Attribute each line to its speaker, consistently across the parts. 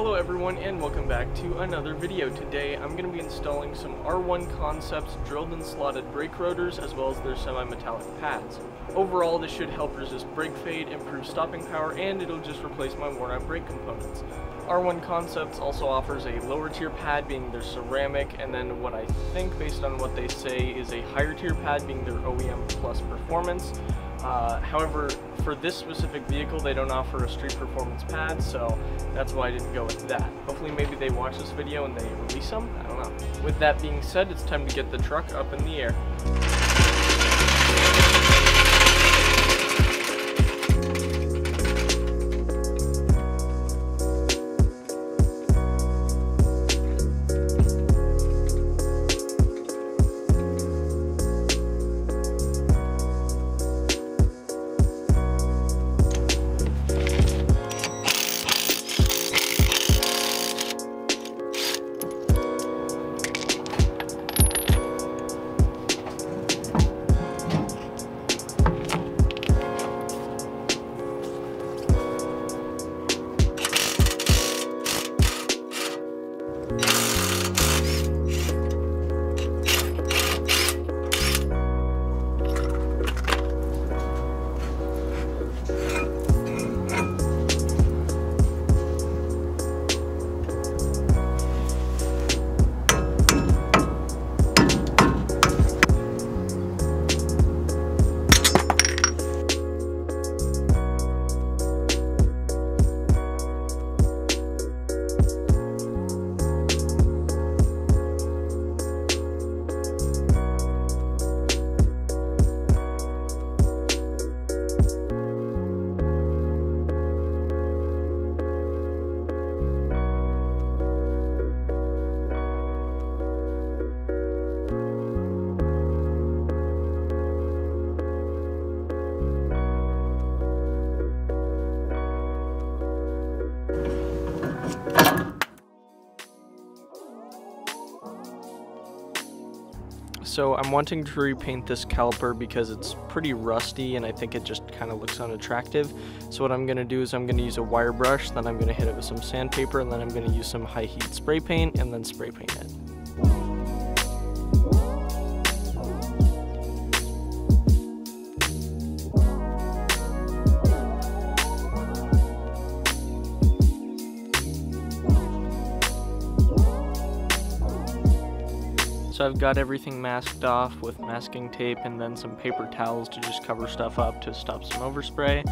Speaker 1: Hello everyone and welcome back to another video. Today I'm going to be installing some R1 Concepts drilled and slotted brake rotors as well as their semi-metallic pads. Overall this should help resist brake fade, improve stopping power, and it'll just replace my worn out brake components. R1 Concepts also offers a lower tier pad being their ceramic, and then what I think based on what they say is a higher tier pad being their OEM Plus Performance. However, for this specific vehicle, they don't offer a street performance pad, so that's why I didn't go with that. Hopefully maybe they watch this video and they release them, I don't know. With that being said, it's time to get the truck up in the air. So I'm wanting to repaint this caliper because it's pretty rusty and I think it just kind of looks unattractive. So what I'm going to do is I'm going to use a wire brush, then I'm going to hit it with some sandpaper, and then I'm going to use some high heat spray paint and then spray paint it. So I've got everything masked off with masking tape and then some paper towels to just cover stuff up to stop some overspray.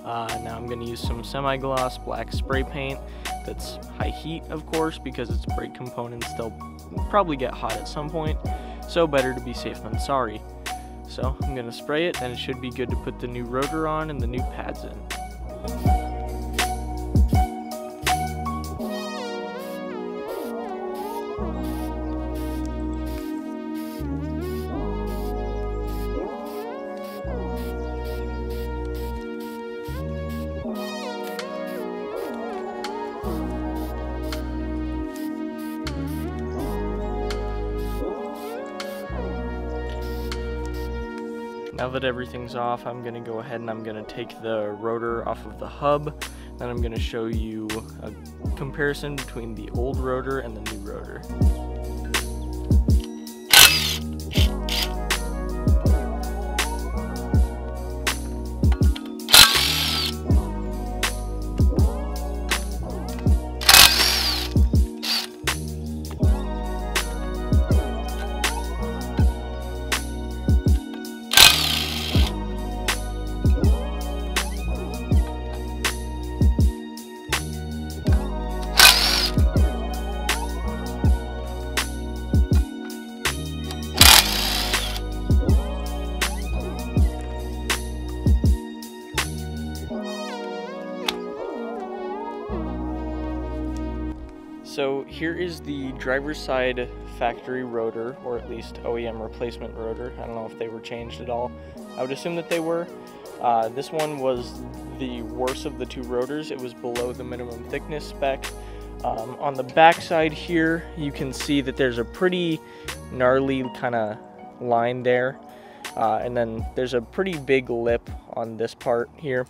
Speaker 1: Now I'm going to use some semi-gloss black spray paint that's high heat, of course, because it's brake components. They'll probably get hot at some point, so better to be safe than sorry. So I'm going to spray it, and it should be good to put the new rotor on and the new pads in. Now that everything's off, I'm going to go ahead and I'm going to take the rotor off of the hub. Then I'm going to show you a comparison between the old rotor and the new rotor. So here is the driver's side factory rotor, or at least OEM replacement rotor. I don't know if they were changed at all. I would assume that they were. This one was the worst of the two rotors. It was below the minimum thickness spec. On the back side here, you can see that there's a pretty gnarly kind of line there. And then there's a pretty big lip on this part here.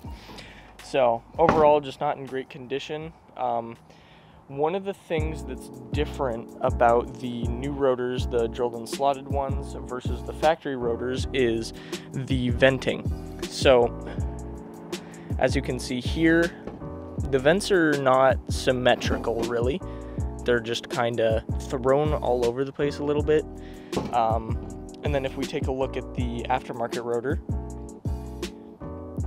Speaker 1: So overall, just not in great condition. One of the things that's different about the new rotors, the drilled and slotted ones, versus the factory rotors is the venting. So, as you can see here, the vents are not symmetrical really. They're just kind of thrown all over the place a little bit. And then if we take a look at the aftermarket rotor,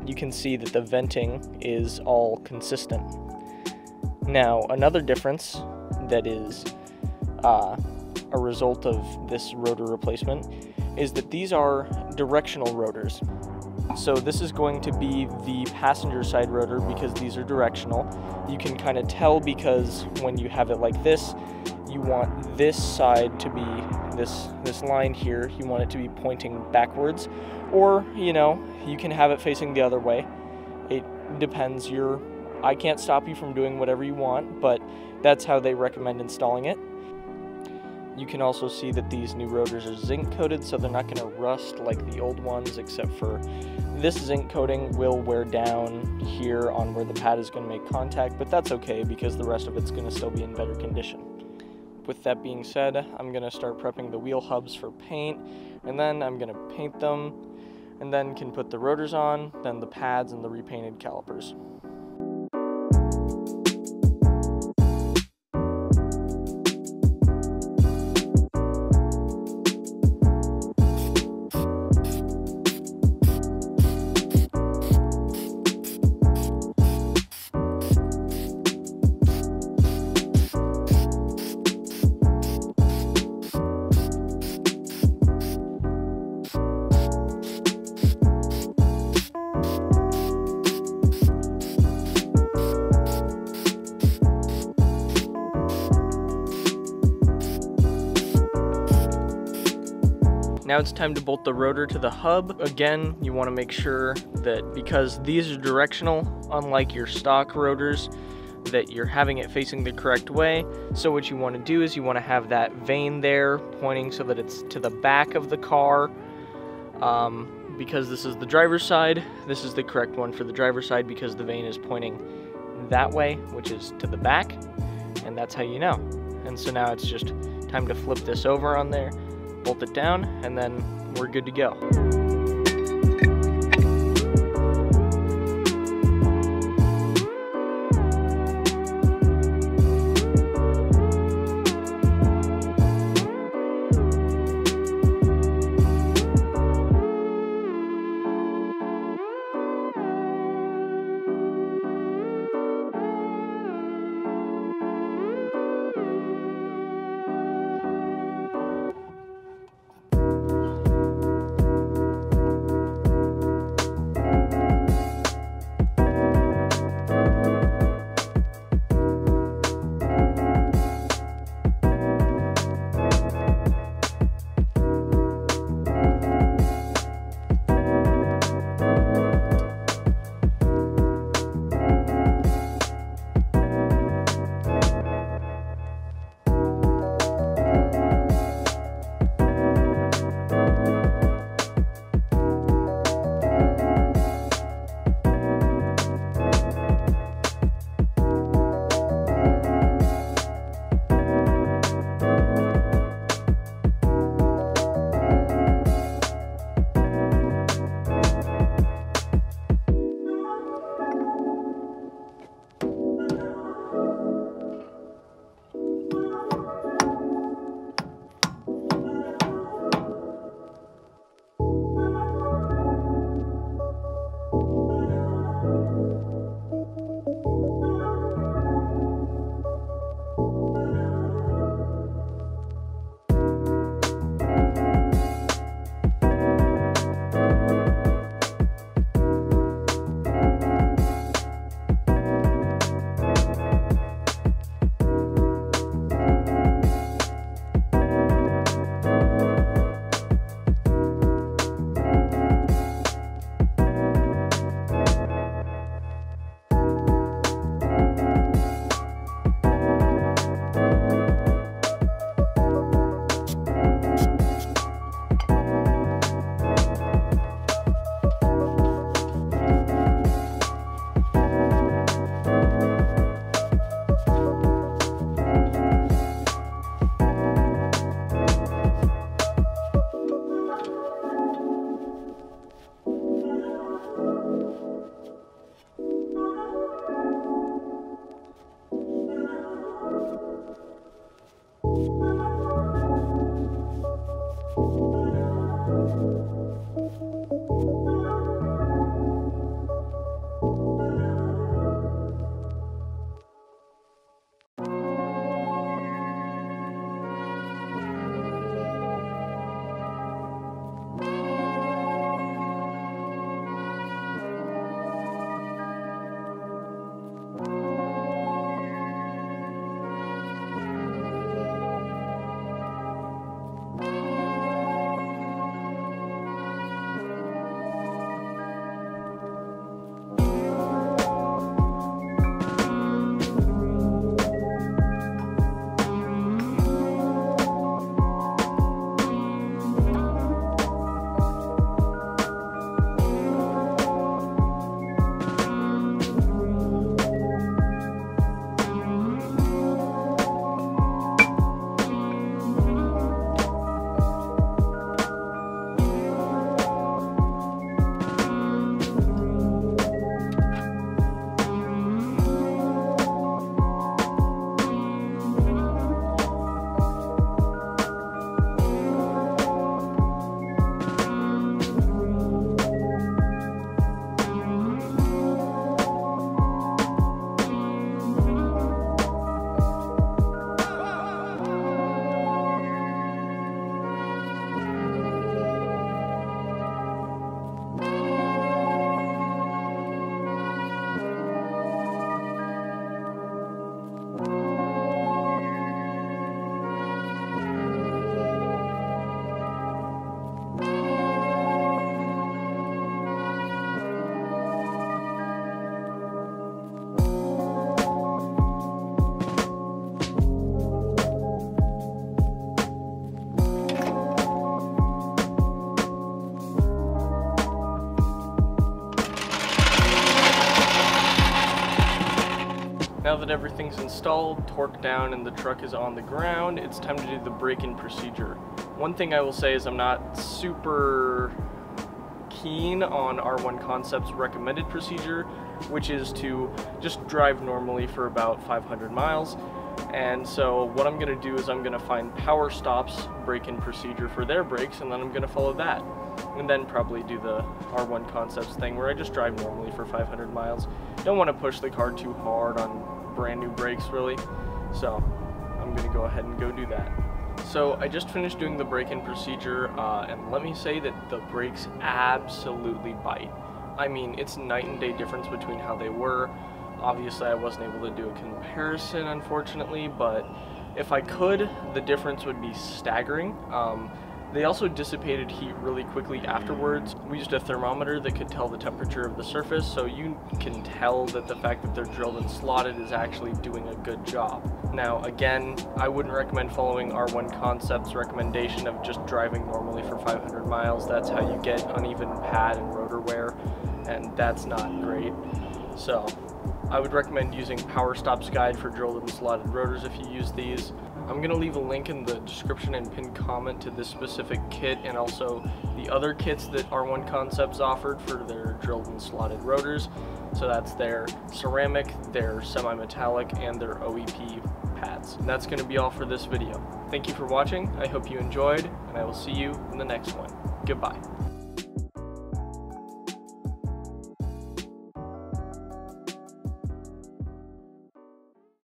Speaker 1: you can see that the venting is all consistent. Now, another difference that is a result of this rotor replacement is that these are directional rotors. So this is going to be the passenger side rotor because these are directional. You can kind of tell because when you have it like this, you want this side to be, this line here, you want it to be pointing backwards. Or, you know, you can have it facing the other way. It depends. I can't stop you from doing whatever you want, but that's how they recommend installing it. You can also see that these new rotors are zinc coated, so they're not going to rust like the old ones, except for this zinc coating will wear down here on where the pad is going to make contact, but that's okay because the rest of it's going to still be in better condition. With that being said, I'm going to start prepping the wheel hubs for paint, and then I'm going to paint them, and then can put the rotors on, then the pads and the repainted calipers. Now it's time to bolt the rotor to the hub. Again, you want to make sure that because these are directional, unlike your stock rotors, that you're having it facing the correct way. So what you want to do is you want to have that vane there pointing so that it's to the back of the car. Because this is the driver's side, this is the correct one for the driver's side because the vane is pointing that way, which is to the back, and that's how you know. And so now it's just time to flip this over on there, bolt it down, and then we're good to go. everything's installed, torqued down, and the truck is on the ground, it's time to do the break-in procedure. One thing I will say is I'm not super keen on R1 Concepts' recommended procedure, which is to just drive normally for about 500 miles. And so what I'm going to do is I'm going to find Power Stop's break-in procedure for their brakes, and then I'm going to follow that. And then probably do the R1 Concepts thing where I just drive normally for 500 miles. Don't want to push the car too hard on brand new brakes really. So I'm going to go ahead and go do that. So I just finished doing the break-in procedure, and let me say that the brakes absolutely bite. I mean, it's night and day difference between how they were. Obviously I wasn't able to do a comparison, unfortunately, but if I could, the difference would be staggering. They also dissipated heat really quickly afterwards. We used a thermometer that could tell the temperature of the surface, so you can tell that the fact that they're drilled and slotted is actually doing a good job. Now again, I wouldn't recommend following R1 Concepts' recommendation of just driving normally for 500 miles. That's how you get uneven pad and rotor wear, and that's not great. So I would recommend using Power Stop's guide for drilled and slotted rotors if you use these. I'm going to leave a link in the description and pinned comment to this specific kit, and also the other kits that R1 Concepts offered for their drilled and slotted rotors. So that's their ceramic, their semi-metallic, and their OEP pads. And that's going to be all for this video. Thank you for watching, I hope you enjoyed, and I will see you in the next one. Goodbye.